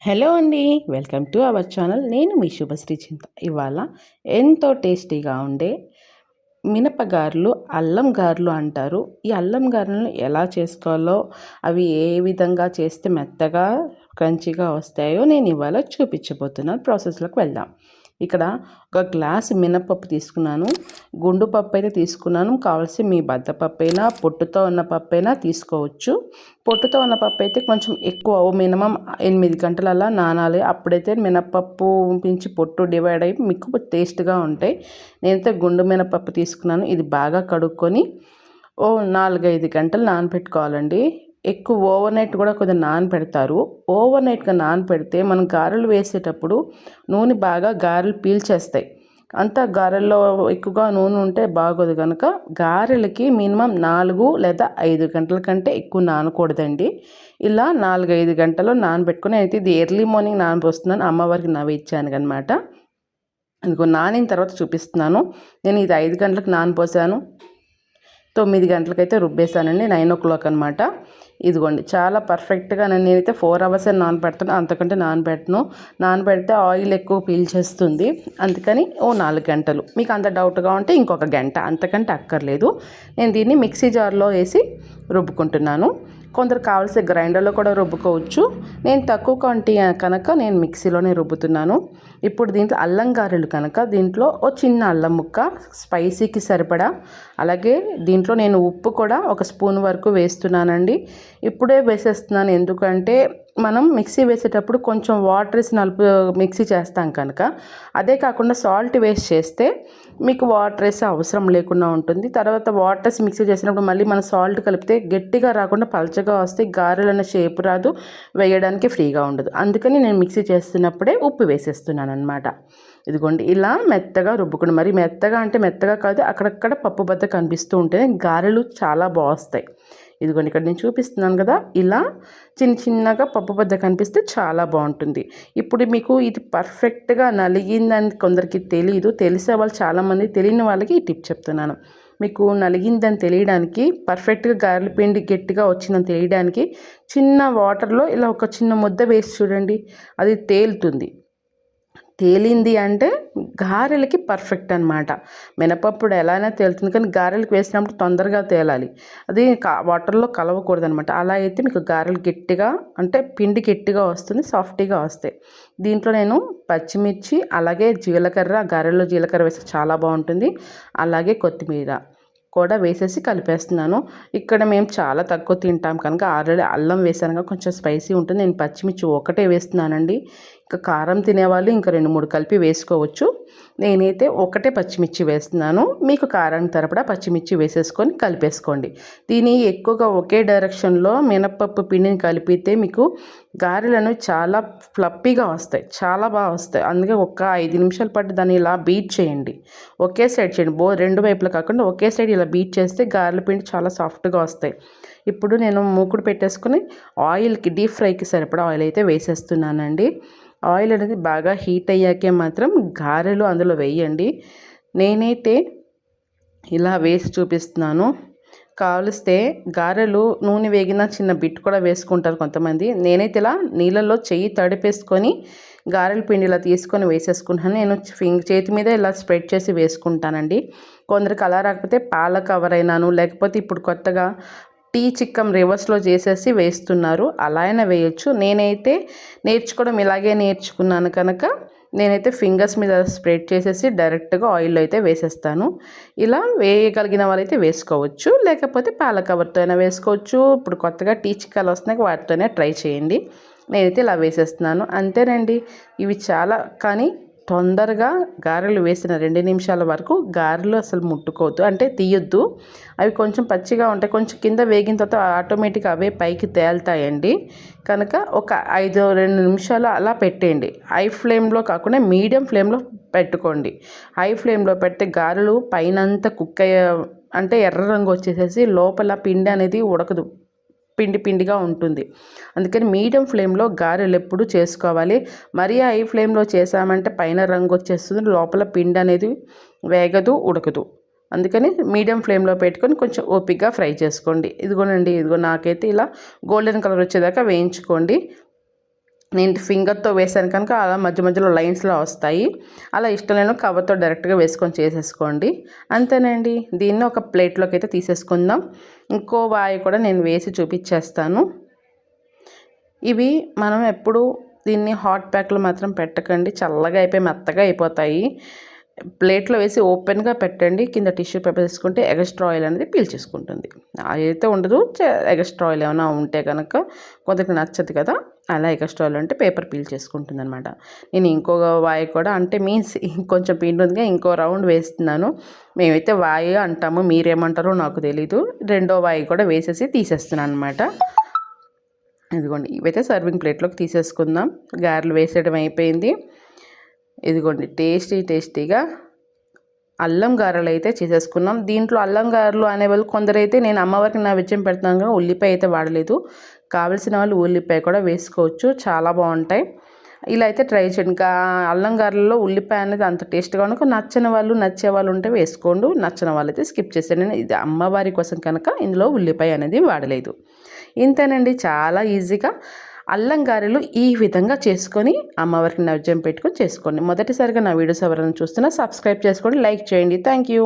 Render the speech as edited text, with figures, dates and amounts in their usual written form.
Hello అండి. Welcome to our channel. నేను మీ శుభశ్రీ చింత. ఇవాళ ఎంతో టేస్టీగా ఉండే మినపగారెలు, అల్లం గారెలు అంటారు. ఈ అల్లం గారెలను ఎలా చేసుకోవాలో, అవి ఏ విధంగా చేస్తే మెత్తగా క్రంచీగా వస్తాయో నేను ఇవాళ చూపించబోతున్నాను. ప్రాసెస్లోకి వెళ్దాం. ఇక్కడ ఒక గ్లాస్ మినపప్పు తీసుకున్నాను. గుండు పప్పు అయితే తీసుకున్నాను. కావాల్సి మీ బద్దపప్పు అయినా పొట్టుతో ఉన్న పప్పు అయినా తీసుకోవచ్చు. పొట్టుతో ఉన్న పప్పు అయితే కొంచెం ఎక్కువ మినిమం 8 గంటలలా నానాలి. అప్పుడైతే మినపప్పు పించి పొట్టు డివైడ్ అయ్యి మీకు టేస్ట్గా ఉంటాయి. నేనైతే గుండు మినపప్పు తీసుకున్నాను. ఇది బాగా కడుక్కొని 4-5 గంటలు నానబెట్టుకోవాలండి. ఎక్కువ ఓవర్ నైట్ కూడా కొద్దిగా నానబెడతారు. ఓవర్ నైట్గా నానబెడితే మనం గారెలు వేసేటప్పుడు నూనె బాగా గారెలు పీల్చేస్తాయి. అంతా గారెల్లో ఎక్కువగా నూనె ఉంటే బాగోదు కనుక గారెలకి మినిమం 4 లేదా 5 గంటల కంటే ఎక్కువ నానకూడదండి. ఇలా 4-5 గంటలు నానబెట్టుకుని అయితే ఇది ఎర్లీ మార్నింగ్ నానబోస్తున్నాను. అమ్మవారికి నైవేద్యానికి అనమాట. ఇదిగో నానిన తర్వాత చూపిస్తున్నాను. నేను ఇది 5 గంటలకు నానపోసాను. 9 గంటలకైతే రుబ్బేశానండి. 9 o'clock అనమాట. ఇదిగోండి చాలా పర్ఫెక్ట్గా నేనైతే 4 hours నానబెడతాను. అంతకంటే నానబెట్టను. నానబెడితే ఆయిల్ ఎక్కువ పీల్చేస్తుంది. అందుకని 4 గంటలు. మీకు అంత డౌట్గా ఉంటే ఇంకొక గంట, అంతకంటే అక్కర్లేదు. నేను దీన్ని మిక్సీ జార్లో వేసి రుబ్బుకుంటున్నాను. కొందరు కావాల్సిన గ్రైండర్లో కూడా రుబ్బుకోవచ్చు. నేను తక్కువ క్వాంటిటీ కనుక నేను మిక్సీలోనే రుబ్బుతున్నాను. ఇప్పుడు దీంట్లో అల్లం గారెలు కనుక దీంట్లో చిన్న అల్లం ముక్క స్పైసీకి సరిపడా, అలాగే దీంట్లో నేను ఉప్పు కూడా 1 స్పూన్ వరకు వేస్తున్నానండి. ఇప్పుడే వేసేస్తున్నాను ఎందుకంటే మనం మిక్సీ వేసేటప్పుడు కొంచెం వాటర్ వేసి మిక్సీ చేస్తాం కనుక. అదే కాకుండా సాల్ట్ వేస్ట్ చేస్తే మీకు వాటర్ వేసే అవసరం లేకుండా ఉంటుంది. తర్వాత వాటర్ వేసి మిక్సీ చేసినప్పుడు మళ్ళీ మనం సాల్ట్ కలిపితే గట్టిగా రాకుండా పలచగా వస్తే గారెలు అనే షేప్ రాదు, వేయడానికి ఫ్రీగా ఉండదు. అందుకని నేను మిక్సీ చేస్తున్నప్పుడే ఉప్పు వేసేస్తున్నాను అనమాట. ఇదిగోండి ఇలా మెత్తగా రుబ్బుకుని, మరి మెత్తగా అంటే మెత్తగా కాదు, అక్కడక్కడ పప్పు బద్ద కనిపిస్తూ ఉంటే గారెలు చాలా బాగుస్తాయి. ఇదిగోండి ఇక్కడ నేను చూపిస్తున్నాను కదా, ఇలా చిన్నగా పప్పు బద్ద కనిపిస్తే చాలా బాగుంటుంది. ఇప్పుడు మీకు ఇది పర్ఫెక్ట్గా నలిగిందని కొందరికి తెలియదు, తెలిసే వాళ్ళు చాలామంది, తెలియని వాళ్ళకి ఈ టిప్ చెప్తున్నాను. మీకు నలిగిందని తెలియడానికి, పర్ఫెక్ట్గా గారెల పిండి గట్టిగా వచ్చిందని తెలియడానికి చిన్న వాటర్లో ఇలా ఒక చిన్న ముద్ద వేసి చూడండి, అది తేలుతుంది. తేలింది అంటే గారెలకి పర్ఫెక్ట్ అనమాట. మినపప్పుడు ఎలా అయినా తేలుతుంది, కానీ గారెలకు వేసినప్పుడు తొందరగా తేలాలి. అది వాటర్లో కలవకూడదు అనమాట. అలా అయితే మీకు గారెలు గట్టిగా అంటే పిండి గట్టిగా వస్తుంది, సాఫ్టీగా వస్తాయి. దీంట్లో నేను పచ్చిమిర్చి, అలాగే జీలకర్ర, గారెల్లో జీలకర్ర వేస్తే చాలా బాగుంటుంది, అలాగే కొత్తిమీర కూడా వేసేసి కలిపేస్తున్నాను. ఇక్కడ మేము చాలా తక్కువ తింటాం కనుక ఆల్రెడీ అల్లం వేసాను కనుక కొంచెం స్పైసీ ఉంటుంది. నేను పచ్చిమిర్చి ఒకటే వేస్తున్నానండి. ఇంకా కారం తినేవాళ్ళు ఇంకా 2-3 కలిపి వేసుకోవచ్చు. నేనైతే ఒకటే పచ్చిమిర్చి వేస్తున్నాను. మీకు కారానికి తరపడా పచ్చిమిర్చి వేసేసుకొని కలిపేసుకోండి. దీన్ని ఎక్కువగా ఒకే డైరెక్షన్లో మినపప్పు పిండిని కలిపితే మీకు గారెలను చాలా ఫ్లప్పీగా వస్తాయి, చాలా బాగా వస్తాయి. అందుకే ఒక 5 నిమిషాల పాటు దాన్ని ఇలా బీట్ చేయండి. ఒకే సైడ్ చేయండి, రెండు వైపులా కాకుండా ఒకే సైడ్ ఇలా బీట్ చేస్తే గారెల పిండి చాలా సాఫ్ట్గా వస్తాయి. ఇప్పుడు నేను మూకుడు పెట్టేసుకుని ఆయిల్కి, డీప్ ఫ్రైకి సరిపడా ఆయిల్ అయితే వేసేస్తున్నానండి. ఆయిల్ అనేది బాగా హీట్ అయ్యాకే మాత్రం గారెలు అందులో వేయండి. నేనైతే ఇలా వేసి చూపిస్తున్నాను. కావలిస్తే గారెలు నూనె వేగిన చిన్న బిట్ కూడా వేసుకుంటారు కొంతమంది. నేనైతే ఇలా నీళ్ళల్లో చెయ్యి తడిపేసుకొని గారెల పిండి ఇలా తీసుకొని వేసేసుకుంటాను. నేను చేతి మీద ఇలా స్ప్రెడ్ చేసి వేసుకుంటానండి. కొందరికి అలా రాకపోతే పాల కవర్ అయినాను, లేకపోతే ఇప్పుడు కొత్తగా టీ చిక్కం రివర్స్లో చేసేసి వేస్తున్నారు, అలా అయినా వేయచ్చు. నేనైతే నేర్చుకోవడం ఇలాగే నేర్చుకున్నాను కనుక నేనైతే ఫింగర్స్ మీద స్ప్రెడ్ చేసేసి డైరెక్ట్గా ఆయిల్లో అయితే వేసేస్తాను. ఇలా వేయగలిగిన వాళ్ళైతే వేసుకోవచ్చు, లేకపోతే పాల కవర్తో అయినా వేసుకోవచ్చు. ఇప్పుడు కొత్తగా టీ చిక్కాలు వస్తున్నాయి, వాటితోనే ట్రై చేయండి. నేనైతే ఇలా వేసేస్తున్నాను, అంతేనండి. ఇవి చాలా కానీ తొందరగా గారెలు వేసిన 2 నిమిషాల వరకు గారెలు అసలు ముట్టుకోవద్దు, అంటే తీయొద్దు. అవి కొంచెం పచ్చిగా ఉంటాయి, కొంచెం కింద వేగిన తర్వాత ఆటోమేటిక్గా అవే పైకి తేలుతాయండి. కనుక ఒక 2 నిమిషాలు అలా పెట్టేయండి. హై ఫ్లేమ్లో కాకుండా మీడియం ఫ్లేమ్లో పెట్టుకోండి. హై ఫ్లేమ్లో పెడితే గారెలు పైనంతా కుక్ అంటే ఎర్ర రంగు వచ్చేసేసి లోపల పిండి అనేది ఉడకదు, పిండిగా ఉంటుంది. అందుకని మీడియం ఫ్లేమ్లో గారెలు ఎప్పుడు చేసుకోవాలి. మరీ హై ఫ్లేమ్లో చేసామంటే పైన రంగు వచ్చేస్తుంది, లోపల పిండి అనేది వేగదు, ఉడకదు. అందుకని మీడియం ఫ్లేమ్లో పెట్టుకొని కొంచెం ఓపికగా ఫ్రై చేసుకోండి. ఇదిగోనండి, నాకైతే ఇలా గోల్డెన్ కలర్ వచ్చేదాకా వేయించుకోండి. నేను ఫింగర్తో వేసాను కనుక అలా మధ్య మధ్యలో లైన్స్లో వస్తాయి. అలా ఇష్టం లేని కవర్తో డైరెక్ట్గా వేసుకొని చేసేసుకోండి. అంతేనండి. దీన్ని ఒక ప్లేట్లోకి అయితే తీసేసుకుందాం. ఇంకో వాయి కూడా నేను వేసి చూపించేస్తాను. ఇవి మనం ఎప్పుడు దీన్ని హాట్ ప్యాక్లో మాత్రం పెట్టకండి, చల్లగా అయిపోయి మెత్తగా అయిపోతాయి. ప్లేట్లో వేసి ఓపెన్గా పెట్టండి. కింద టిష్యూ పేపర్ వేసుకుంటే ఎగస్ట్రా ఆయిల్ అనేది పీల్చేసుకుంటుంది. అయితే ఉండదు, ఎగస్ట్రా ఆయిల్ ఏమైనా ఉంటే కనుక కొందరికి నచ్చదు కదా, అలా ఎగస్ట్రా ఆయిల్ అంటే పేపర్ పీల్చేసుకుంటుంది అనమాట. నేను ఇంకొక వాయి కూడా అంటే మీన్స్ ఇంకొంచెం పిండి ఉందిగా ఇంకో రౌండ్ వేస్తున్నాను. మేమైతే వాయి అంటాము, మీరేమంటారో నాకు తెలీదు. రెండో వాయి కూడా వేసేసి తీసేస్తున్నాను అనమాట. ఇదిగోండి, ఇవైతే సర్వింగ్ ప్లేట్లోకి తీసేసుకుందాం. గారెలు వేసేయడం అయిపోయింది. ఇదిగోండి, టేస్టీగా అల్లం గారెలు అయితే చేసేసుకున్నాం. దీంట్లో అల్లం గారెలు అనేవాళ్ళు కొందరైతే, నేను అమ్మవారికి నైవేద్యం పెడతాను కానీ ఉల్లిపాయ అయితే వాడలేదు. కావలసిన వాళ్ళు ఉల్లిపాయ కూడా వేసుకోవచ్చు, చాలా బాగుంటాయి. ఇలా అయితే ట్రై చేయండి. ఇంకా అల్లం గారెలలో ఉల్లిపాయ అనేది అంత టేస్ట్గా కనుక నచ్చని వాళ్ళు, నచ్చే వాళ్ళు ఉంటే వేసుకోండు, నచ్చిన వాళ్ళు అయితే స్కిప్ చేసేయండి. నేను ఇది అమ్మవారి కోసం కనుక ఇందులో ఉల్లిపాయ అనేది వాడలేదు. ఇంతేనండి, చాలా ఈజీగా అల్లం గారెలు ఈ విధంగా చేసుకొని అమ్మవారికి నైవేద్యం పెట్టుకొని చేసుకోండి. మొదటిసారిగా నా వీడియోస్ ఎవరైనా చూస్తున్నా సబ్స్క్రైబ్ చేసుకోండి, లైక్ చేయండి. Thank you.